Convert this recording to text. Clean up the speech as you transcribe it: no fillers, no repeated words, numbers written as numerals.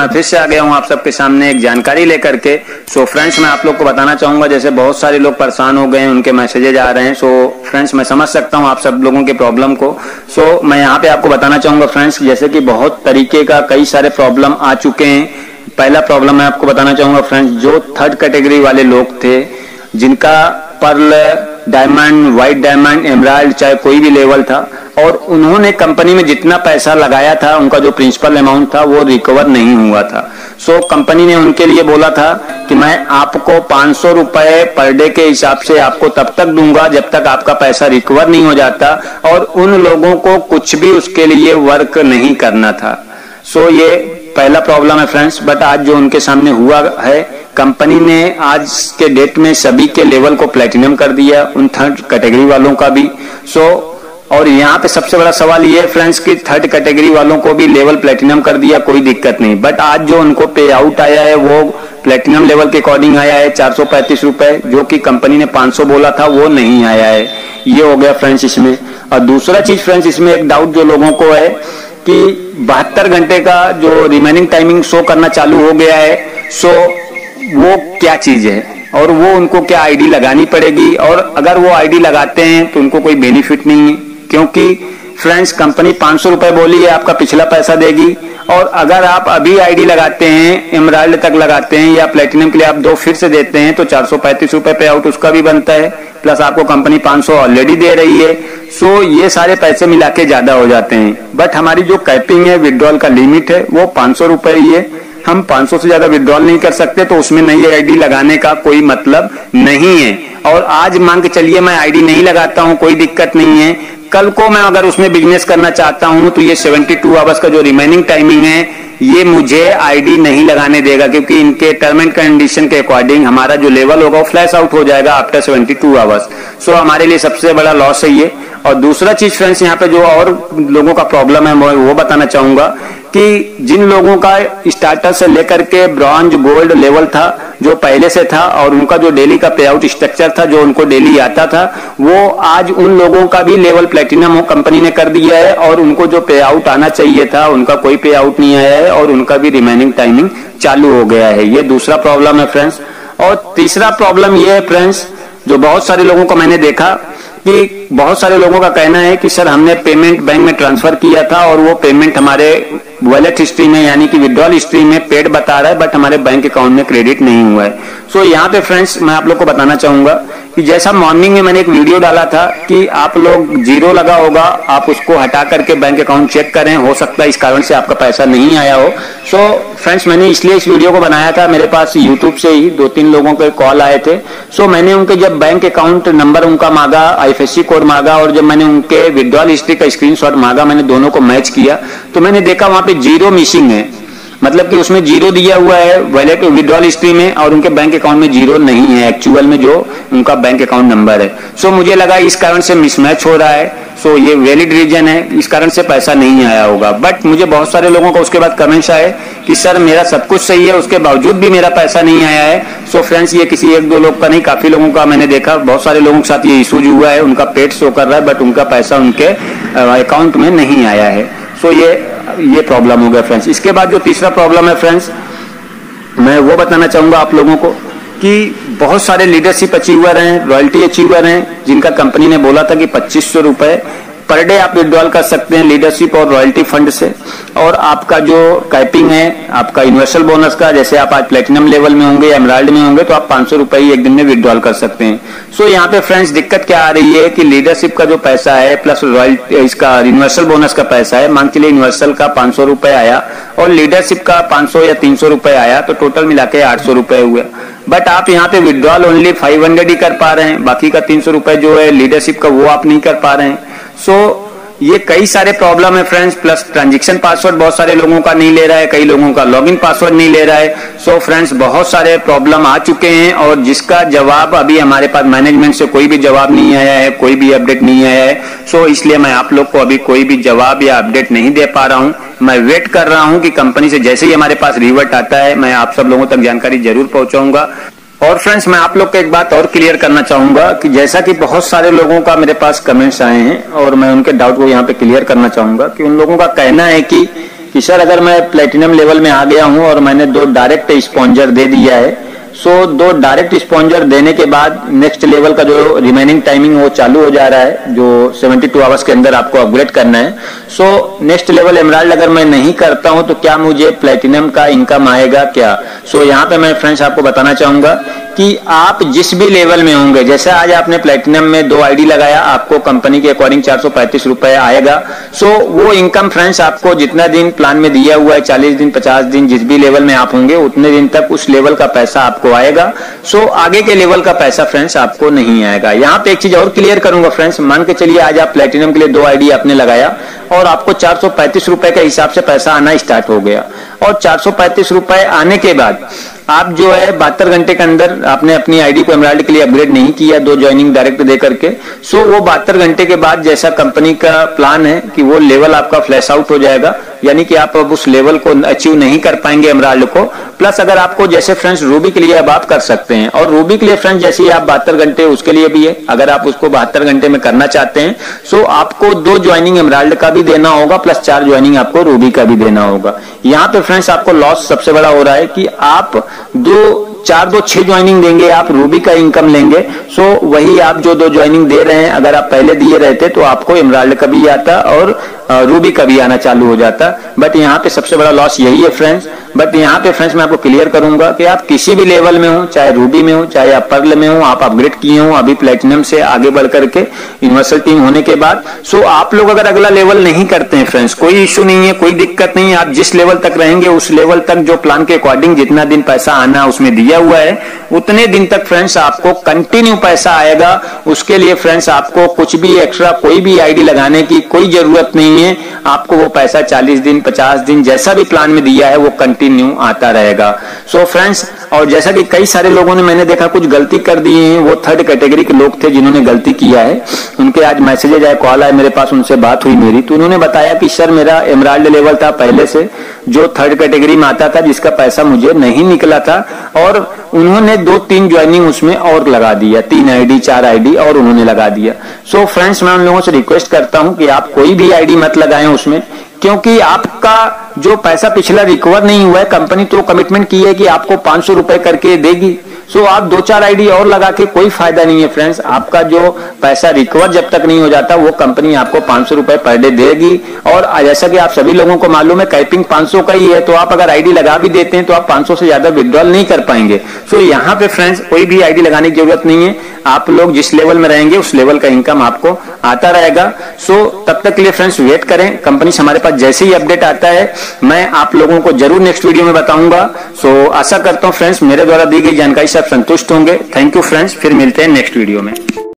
फिर से आ गया हूँ आप सबके सामने एक जानकारी लेकर के। सो फ्रेंड्स, मैं आप लोग को बताना चाहूंगा, जैसे बहुत सारे लोग परेशान हो गए हैं, उनके मैसेजेज आ रहे हैं। सो फ्रेंड्स, मैं समझ सकता हूँ आप सब लोगों के प्रॉब्लम को। सो मैं यहाँ पे आपको बताना चाहूंगा फ्रेंड्स, जैसे कि बहुत तरीके का कई सारे प्रॉब्लम आ चुके हैं। पहला प्रॉब्लम मैं आपको बताना चाहूंगा फ्रेंड्स, जो थर्ड कैटेगरी वाले लोग थे, जिनका pearl, diamond, white diamond, emerald, चाहे कोई भी लेवल था, और उन्होंने कंपनी में जितना पैसा लगाया था, उनका जो प्रिंसिपल अमाउंट था वो रिकवर नहीं हुआ था। सो कंपनी ने उनके लिए बोला था कि मैं आपको 500 रुपए पर डे के हिसाब से आपको तब तक दूंगा जब तक आपका पैसा रिकवर नहीं हो जाता, और उन लोगों को कुछ भी उसके लिए वर्क नहीं करना था। सो ये पहला प्रॉब्लम है फ्रेंड्स। बट आज जो उनके सामने हुआ है, कंपनी ने आज के डेट में सभी के लेवल को प्लेटिनम कर दिया, उन थर्ड कैटेगरी वालों का भी। और यहाँ पे सबसे बड़ा सवाल ये है फ्रेंड्स कि थर्ड कैटेगरी वालों को भी लेवल प्लेटिनम कर दिया, कोई दिक्कत नहीं। बट आज जो उनको पे आउट आया है वो प्लेटिनम लेवल के अकॉर्डिंग आया है 435 रुपए, जो कि कंपनी ने 500 बोला था, वो नहीं आया है। ये हो गया फ्रेंड्स इसमें। और दूसरा चीज फ्रेंड्स, इसमें एक डाउट जो लोगों को है कि 72 घंटे का जो रिमेनिंग टाइमिंग शो करना चालू हो गया है, सो वो क्या चीज है और वो उनको क्या आईडी लगानी पड़ेगी, और अगर वो आईडी लगाते हैं तो उनको कोई बेनिफिट नहीं है, क्योंकि फ्रेंड्स कंपनी 500 रुपए बोली है, आपका पिछला पैसा देगी। और अगर आप अभी आईडी लगाते हैं, एमराल्ड तक लगाते हैं या प्लेटिनम के लिए आप 2 फिर से देते हैं, तो 435 रुपए पे आउट उसका भी बनता है, प्लस आपको कंपनी 500 ऑलरेडी दे रही है। सो ये सारे पैसे मिला के ज्यादा हो जाते हैं। बट हमारी जो कैपिंग है, विड्रॉल का लिमिट है, वो 500 रुपए ही है। हम 500 से ज्यादा विड्रॉल नहीं कर सकते, तो उसमें नई आईडी लगाने का कोई मतलब नहीं है। और आज मान के चलिए मैं आईडी नहीं लगाता हूं, कोई दिक्कत नहीं है। कल को मैं अगर उसमें बिजनेस करना चाहता हूं तो ये 72 आवर्स का जो रिमेनिंग टाइमिंग है, ये मुझे आईडी नहीं लगाने देगा, क्योंकि इनके टर्म एंड कंडीशन के अकॉर्डिंग हमारा जो लेवल होगा वो फ्लैश आउट हो जाएगा आफ्टर 72 आवर्स। सो हमारे लिए सबसे बड़ा लॉस है ये। और दूसरा चीज फ्रेंड्स, यहाँ पे जो और लोगों का प्रॉब्लम है मैं वो बताना चाहूंगा कि जिन लोगों का स्टार्टर से लेकर के ब्रॉन्ज, गोल्ड लेवल था, जो पहले से था, और उनका जो डेली का पे आउट स्ट्रक्चर था, जो उनको डेली आता था, वो आज उन लोगों का भी लेवल प्लेटिनम कंपनी ने कर दिया है, और उनको जो पे आउट आना चाहिए था उनका कोई पे आउट नहीं आया है, और उनका भी रिमेनिंग टाइमिंग चालू हो गया है। ये दूसरा प्रॉब्लम है फ्रेंड्स। और तीसरा प्रॉब्लम ये है फ्रेंड्स, जो बहुत सारे लोगों को मैंने देखा कि बहुत सारे लोगों का कहना है कि सर हमने पेमेंट बैंक में ट्रांसफर किया था और वो पेमेंट हमारे वॉलेट हिस्ट्री में यानी कि विड्रॉल हिस्ट्री में पेड बता रहा है, बट हमारे बैंक अकाउंट में क्रेडिट नहीं हुआ है। सो यहाँ पे फ्रेंड्स मैं आप लोग को बताना चाहूंगा कि जैसा मॉर्निंग में मैंने एक वीडियो डाला था कि आप लोग जीरो लगा होगा, आप उसको हटा करके बैंक अकाउंट चेक करें, हो सकता है इस कारण से आपका पैसा नहीं आया हो। सो फ्रेंड्स, मैंने इसलिए इस वीडियो को बनाया था, मेरे पास यूट्यूब से ही 2-3 लोगों के कॉल आए थे। सो मैंने उनके जब बैंक अकाउंट नंबर उनका मांगा, IFSC कोड मांगा, और जब मैंने उनके विड्रॉल हिस्ट्री का स्क्रीनशॉट मांगा, मैंने दोनों को मैच किया, तो मैंने देखा वहां पे जीरो मिसिंग है, मतलब कि उसमें जीरो दिया हुआ है वॉलेट विड्रॉल हिस्ट्री में, और उनके बैंक अकाउंट में जीरो नहीं है एक्चुअल में जो उनका बैंक अकाउंट नंबर है। सो मुझे लगा इस कारण से मिसमैच हो रहा है, सो ये वैलिड रीजन है, इस कारण से पैसा नहीं आया होगा। बट मुझे बहुत सारे लोगों को उसके बाद कमेंट्स आए कि सर मेरा सब कुछ सही है, उसके बावजूद भी मेरा पैसा नहीं आया है। सो फ्रेंड्स, ये किसी 1-2 लोग का नहीं, काफी लोगों का मैंने देखा, बहुत सारे लोगों के साथ ये इशू हुआ है, उनका पेड शो कर रहा है बट उनका पैसा उनके अकाउंट में नहीं आया है। सो ये प्रॉब्लम हो गया फ्रेंड्स। इसके बाद जो तीसरा प्रॉब्लम है फ्रेंड्स, मैं वो बताना चाहूंगा आप लोगों को कि बहुत सारे लीडरशिप अचीवर हैं, रॉयल्टी अचीवर हैं, जिनका कंपनी ने बोला था कि 2500 रुपए पर डे आप विड्रॉल कर सकते हैं लीडरशिप और रॉयल्टी फंड से, और आपका जो कैपिंग है आपका यूनिवर्सल बोनस का, जैसे आप आज प्लेटिनम लेवल में होंगे या एमराल्ड में होंगे तो आप 500 रुपए ही एक दिन में विड्रॉल कर सकते हैं। सो यहाँ पे फ्रेंड्स दिक्कत क्या आ रही है कि लीडरशिप का जो पैसा है प्लस रॉयल्टी, इसका यूनिवर्सल बोनस का पैसा है, मान के लिए यूनिवर्सल का 500 रुपए आया और लीडरशिप का 500 या 300 रुपए आया, तो टोटल मिला के 800 रुपए हुआ। बट आप यहाँ पे विड्रॉल ओनली 500 ही कर पा रहे हैं, बाकी का 300 रुपए जो है लीडरशिप का वो आप नहीं कर पा रहे हैं। सो ये कई सारे प्रॉब्लम है फ्रेंड्स, प्लस ट्रांजैक्शन पासवर्ड बहुत सारे लोगों का नहीं ले रहा है, कई लोगों का लॉगिन पासवर्ड नहीं ले रहा है। सो फ्रेंड्स, बहुत सारे प्रॉब्लम आ चुके हैं और जिसका जवाब अभी हमारे पास मैनेजमेंट से कोई भी जवाब नहीं आया है, कोई भी अपडेट नहीं आया है। सो इसलिए मैं आप लोग को अभी कोई भी जवाब या अपडेट नहीं दे पा रहा हूं। मैं वेट कर रहा हूं कि कंपनी से जैसे ही हमारे पास रिवर्ट आता है मैं आप सब लोगों तक जानकारी जरूर पहुंचाऊंगा। और फ्रेंड्स, मैं आप लोग को एक बात और क्लियर करना चाहूंगा कि जैसा कि बहुत सारे लोगों का मेरे पास कमेंट्स आए हैं और मैं उनके डाउट को यहाँ पे क्लियर करना चाहूंगा कि उन लोगों का कहना है कि कि सर अगर मैं प्लेटिनम लेवल में आ गया हूं और मैंने 2 डायरेक्ट स्पॉन्जर दे दिया है, सो 2 डायरेक्ट स्पॉन्जर देने के बाद नेक्स्ट लेवल का जो रिमेनिंग टाइमिंग वो चालू हो जा रहा है, जो 72 आवर्स के अंदर आपको अपग्रेड करना है। सो नेक्स्ट लेवल एमराल्ड अगर मैं नहीं करता हूं तो क्या मुझे प्लेटिनम का इनकम आएगा क्या? सो यहाँ पे मैं फ्रेंड्स आपको बताना चाहूंगा कि आप जिस भी लेवल में होंगे, जैसे आज आपने प्लेटिनम में 2 आईडी लगाया, आपको कंपनी के अकॉर्डिंग 435 रुपए आएगा। सो वो इनकम फ्रेंड्स आपको जितना दिन प्लान में दिया हुआ है, 40 दिन 50 दिन जिस भी लेवल में आप होंगे उतने दिन तक उस लेवल का पैसा आपको आएगा। सो आगे के लेवल का पैसा फ्रेंड्स आपको नहीं आएगा। यहाँ पे एक चीज और क्लियर करूंगा फ्रेंड्स, मान के चलिए आज आप प्लेटिनम के लिए 2 आईडी आपने लगाया और आपको 435 रुपए के हिसाब से पैसा आना स्टार्ट हो गया, और 435 रुपए आने के बाद आप जो है 72 घंटे के अंदर आपने अपनी आईडी को एमराल्ड के लिए अपग्रेड नहीं किया 2 ज्वाइनिंग डायरेक्ट दे करके, सो वो 72 घंटे के बाद जैसा कंपनी का प्लान है कि वो लेवल आपका फ्लैश आउट हो जाएगा, यानी कि आप अब उस लेवल को अचीव नहीं कर पाएंगे एमराल्ड को। प्लस अगर आपको जैसे फ्रेंड्स रूबी के लिए अब आप कर सकते हैं, और रूबी के लिए फ्रेंड्स जैसे ही आप 72 घंटे उसके लिए भी है, अगर आप उसको 72 घंटे में करना चाहते हैं सो आपको 2 ज्वाइनिंग एमराल्ड का भी देना होगा प्लस 4 ज्वाइनिंग आपको रूबी का भी देना होगा। यहाँ पे फ्रेंड्स आपको लॉस सबसे बड़ा हो रहा है कि आप 6 ज्वाइनिंग देंगे, आप रूबी का इनकम लेंगे, सो वही आप जो 2 ज्वाइनिंग दे रहे हैं अगर आप पहले दिए रहते तो आपको एमराल्ड का भी आता और रूबी का भी आना चालू हो जाता। बट यहाँ पे सबसे बड़ा लॉस यही है फ्रेंड्स। बट यहाँ पे फ्रेंड्स मैं आपको क्लियर करूंगा कि आप किसी भी लेवल में हो, चाहे रूबी में हो चाहे आप पर्ल में हो, आप अपग्रेड किए हो अभी प्लेटिनम से आगे बढ़ करके यूनिवर्सल टीम होने के बाद, सो आप लोग अगर अगला लेवल नहीं करते हैं फ्रेंड्स, कोई इश्यू नहीं है, कोई दिक्कत नहीं है, आप जिस लेवल तक रहेंगे उस लेवल तक जो प्लान के अकॉर्डिंग जितना दिन पैसा आना उसमें दिया हुआ है उतने दिन तक फ्रेंड्स आपको कंटिन्यू पैसा आएगा। उसके लिए फ्रेंड्स आपको कुछ भी एक्स्ट्रा कोई भी आईडी लगाने की कोई जरूरत नहीं है, आपको वो पैसा 40 दिन 50 दिन जैसा भी प्लान में दिया है वो कंटिन्यू आता रहेगा। सो फ्रेंड्स, और जैसा कि कई सारे लोगों ने मैंने देखा कुछ गलती कर दी है, वो 3rd कैटेगरी के लोग थे जिन्होंने गलती किया है, उनके आज मैसेजेज आए, कॉल आए मेरे पास, उनसे बात हुई मेरी, तो उन्होंने बताया कि सर मेरा एमराल्ड लेवल था पहले से जो 3rd कैटेगरी में आता था जिसका पैसा मुझे नहीं निकला था, और उन्होंने 2-3 ज्वाइनिंग उसमें और लगा दिया, 3 आईडी 4 आईडी और उन्होंने लगा दिया। सो फ्रेंड्स मैं उन लोगों से रिक्वेस्ट करता हूं कि आप कोई भी आईडी मत लगाएं उसमें, क्योंकि आपका जो पैसा पिछला रिकवर नहीं हुआ है, कंपनी तो कमिटमेंट की है कि आपको 500 रुपए करके देगी, सो आप 2-4 आईडी और लगा के कोई फायदा नहीं है फ्रेंड्स। आपका जो पैसा रिकवर जब तक नहीं हो जाता वो कंपनी आपको 500 रुपए पर डे देगी, और जैसा कि आप सभी लोगों को मालूम है कैपिंग 500 का ही है, तो आप अगर आईडी लगा भी देते हैं तो आप 500 से ज्यादा विड्रॉल नहीं कर पाएंगे। सो यहाँ पे फ्रेंड्स कोई भी आईडी लगाने की जरूरत नहीं है, आप लोग जिस लेवल में रहेंगे उस लेवल का इनकम आपको आता रहेगा। सो तब तक के लिए फ्रेंड्स वेट करें, कंपनी से हमारे पास जैसे ही अपडेट आता है मैं आप लोगों को जरूर नेक्स्ट वीडियो में बताऊंगा। सो आशा करता हूं फ्रेंड्स मेरे द्वारा दी गई जानकारी से आप संतुष्ट होंगे। थैंक यू फ्रेंड्स, फिर मिलते हैं नेक्स्ट वीडियो में।